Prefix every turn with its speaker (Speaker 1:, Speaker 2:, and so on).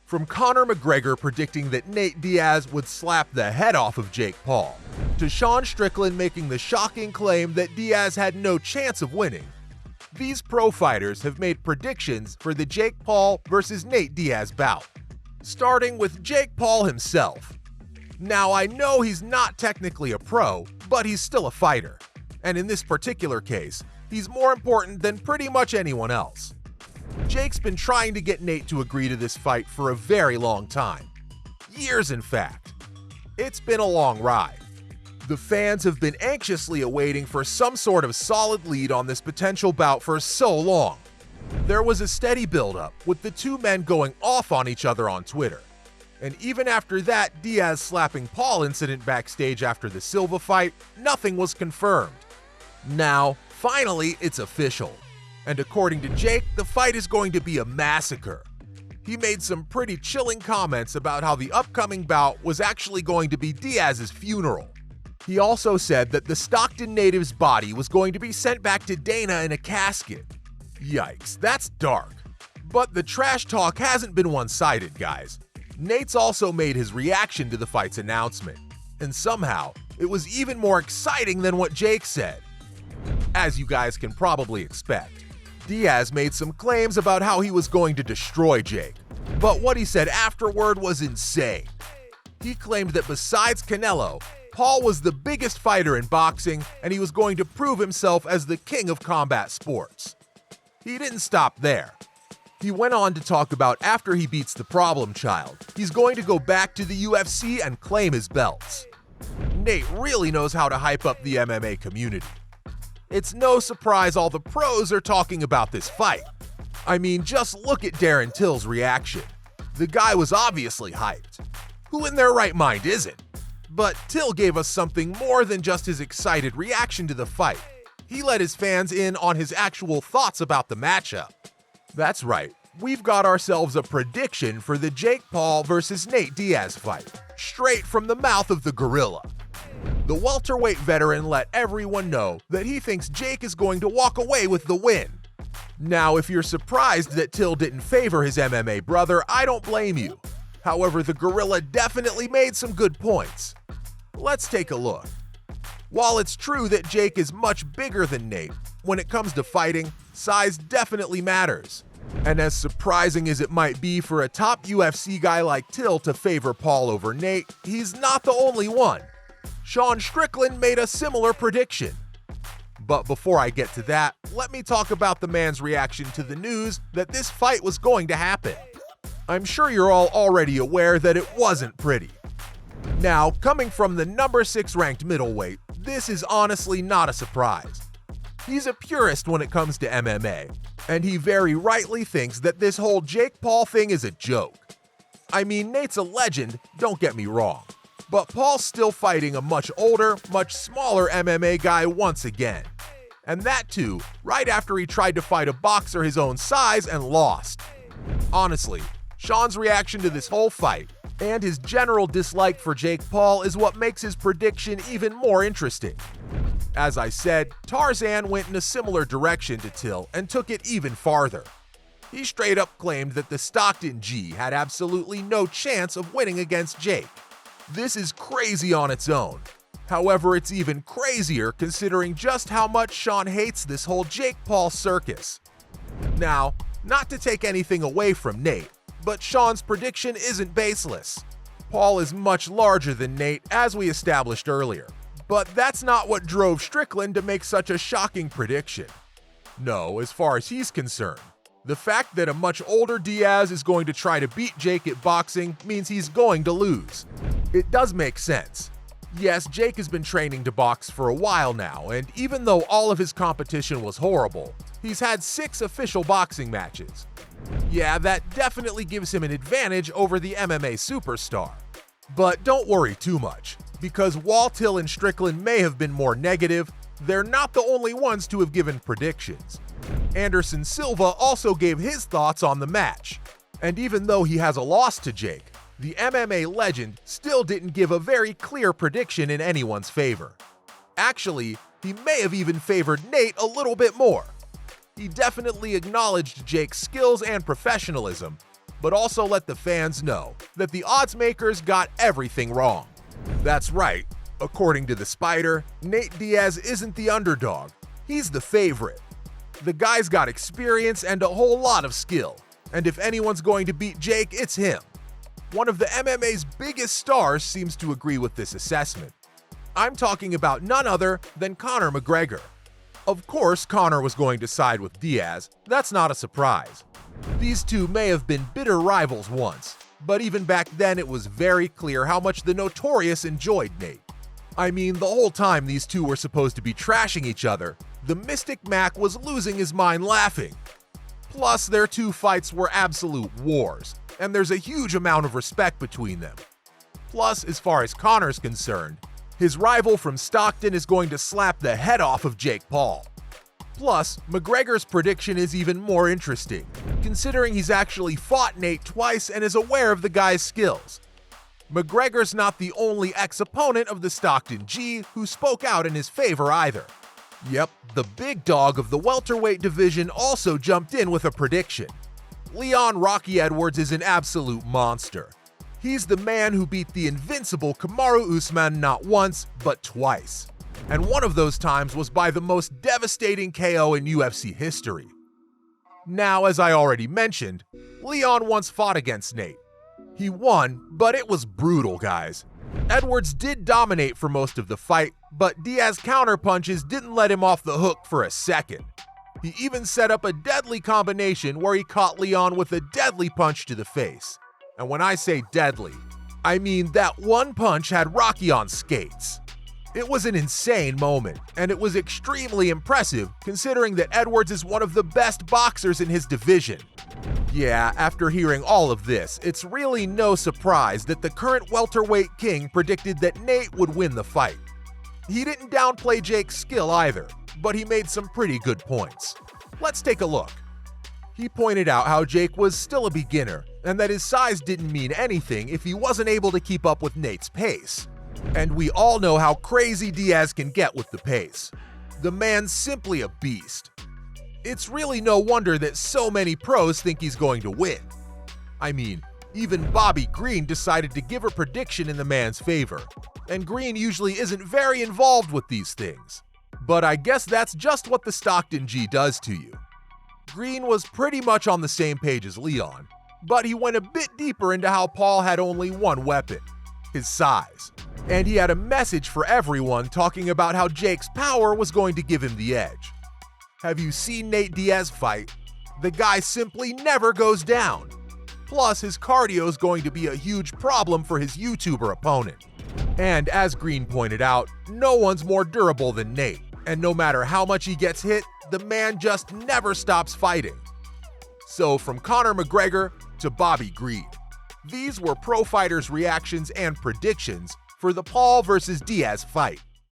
Speaker 1: From Conor McGregor predicting that Nate Diaz would slap the head off of Jake Paul, to Sean Strickland making the shocking claim that Diaz had no chance of winning, these pro fighters have made predictions for the Jake Paul versus Nate Diaz bout. Starting with Jake Paul himself. Now, I know he's not technically a pro, but he's still a fighter. And in this particular case, he's more important than pretty much anyone else. Jake's been trying to get Nate to agree to this fight for a very long time. Years, in fact. It's been a long ride. The fans have been anxiously awaiting for some sort of solid lead on this potential bout for so long. There was a steady build-up, with the two men going off on each other on Twitter. And even after that Diaz slapping Paul incident backstage after the Silva fight, nothing was confirmed. Now, finally, it's official. And according to Jake, the fight is going to be a massacre. He made some pretty chilling comments about how the upcoming bout was actually going to be Diaz's funeral. He also said that the Stockton native's body was going to be sent back to Dana in a casket. Yikes, that's dark. But the trash talk hasn't been one-sided, guys. Nate's also made his reaction to the fight's announcement, and somehow, it was even more exciting than what Jake said. As you guys can probably expect, Diaz made some claims about how he was going to destroy Jake, but what he said afterward was insane. He claimed that besides Canelo, Paul was the biggest fighter in boxing, and he was going to prove himself as the king of combat sports. He didn't stop there. He went on to talk about after he beats the problem child, he's going to go back to the UFC and claim his belts. Nate really knows how to hype up the MMA community. It's no surprise all the pros are talking about this fight. I mean, just look at Darren Till's reaction. The guy was obviously hyped. Who in their right mind isn't? But Till gave us something more than just his excited reaction to the fight. He let his fans in on his actual thoughts about the matchup. That's right, we've got ourselves a prediction for the Jake Paul versus Nate Diaz fight, straight from the mouth of the gorilla. The welterweight veteran let everyone know that he thinks Jake is going to walk away with the win. Now, if you're surprised that Till didn't favor his MMA brother, I don't blame you. However, the gorilla definitely made some good points. Let's take a look. While it's true that Jake is much bigger than Nate, when it comes to fighting, size definitely matters. And as surprising as it might be for a top UFC guy like Till to favor Paul over Nate, he's not the only one. Sean Strickland made a similar prediction. But before I get to that, let me talk about the man's reaction to the news that this fight was going to happen. I'm sure you're all already aware that it wasn't pretty. Now, coming from the number 6 ranked middleweight, this is honestly not a surprise. He's a purist when it comes to MMA, and he very rightly thinks that this whole Jake Paul thing is a joke. I mean, Nate's a legend, don't get me wrong, but Paul's still fighting a much older, much smaller MMA guy once again. And that too, right after he tried to fight a boxer his own size and lost. Honestly, Sean's reaction to this whole fight and his general dislike for Jake Paul is what makes his prediction even more interesting. As I said, Tarzan went in a similar direction to Till and took it even farther. He straight up claimed that the Stockton G had absolutely no chance of winning against Jake. This is crazy on its own. However, it's even crazier considering just how much Sean hates this whole Jake Paul circus. Now, not to take anything away from Nate, but Sean's prediction isn't baseless. Paul is much larger than Nate, as we established earlier. But that's not what drove Strickland to make such a shocking prediction. No, as far as he's concerned, the fact that a much older Diaz is going to try to beat Jake at boxing means he's going to lose. It does make sense. Yes, Jake has been training to box for a while now, and even though all of his competition was horrible, he's had 6 official boxing matches. Yeah, that definitely gives him an advantage over the MMA superstar. But don't worry too much, because while Till and Strickland may have been more negative, they're not the only ones to have given predictions. Anderson Silva also gave his thoughts on the match. And even though he has a loss to Jake, the MMA legend still didn't give a very clear prediction in anyone's favor. Actually, he may have even favored Nate a little bit more. He definitely acknowledged Jake's skills and professionalism, but also let the fans know that the odds makers got everything wrong. That's right, according to the Spider, Nate Diaz isn't the underdog, he's the favorite. The guy's got experience and a whole lot of skill, and if anyone's going to beat Jake, it's him. One of the MMA's biggest stars seems to agree with this assessment. I'm talking about none other than Conor McGregor. Of course, Conor was going to side with Diaz, that's not a surprise. These two may have been bitter rivals once, but even back then it was very clear how much the Notorious enjoyed Nate. I mean, the whole time these two were supposed to be trashing each other, the Mystic Mac was losing his mind laughing. Plus, their two fights were absolute wars, and there's a huge amount of respect between them. Plus, as far as Conor's concerned, his rival from Stockton is going to slap the head off of Jake Paul. Plus, McGregor's prediction is even more interesting, considering he's actually fought Nate twice and is aware of the guy's skills. McGregor's not the only ex-opponent of the Stockton G who spoke out in his favor either. Yep, the big dog of the welterweight division also jumped in with a prediction. Leon Rocky Edwards is an absolute monster. He's the man who beat the invincible Kamaru Usman not once, but twice. And one of those times was by the most devastating KO in UFC history. Now, as I already mentioned, Leon once fought against Nate. He won, but it was brutal, guys. Edwards did dominate for most of the fight, but Diaz's counterpunches didn't let him off the hook for a second. He even set up a deadly combination where he caught Leon with a deadly punch to the face. And when I say deadly, I mean that one punch had Rocky on skates. It was an insane moment, and it was extremely impressive considering that Edwards is one of the best boxers in his division. Yeah, after hearing all of this, it's really no surprise that the current welterweight king predicted that Nate would win the fight. He didn't downplay Jake's skill either, but he made some pretty good points. Let's take a look. He pointed out how Jake was still a beginner, and that his size didn't mean anything if he wasn't able to keep up with Nate's pace. And we all know how crazy Diaz can get with the pace. The man's simply a beast. It's really no wonder that so many pros think he's going to win. I mean, even Bobby Green decided to give a prediction in the man's favor, and Green usually isn't very involved with these things. But I guess that's just what the Stockton G does to you. Green was pretty much on the same page as Leon, but he went a bit deeper into how Paul had only one weapon, his size. And he had a message for everyone talking about how Jake's power was going to give him the edge. Have you seen Nate Diaz fight? The guy simply never goes down. Plus, his cardio is going to be a huge problem for his YouTuber opponent. And as Green pointed out, no one's more durable than Nate, and no matter how much he gets hit, the man just never stops fighting. So from Conor McGregor to Bobby Green, these were pro fighters' reactions and predictions for the Paul vs. Diaz fight.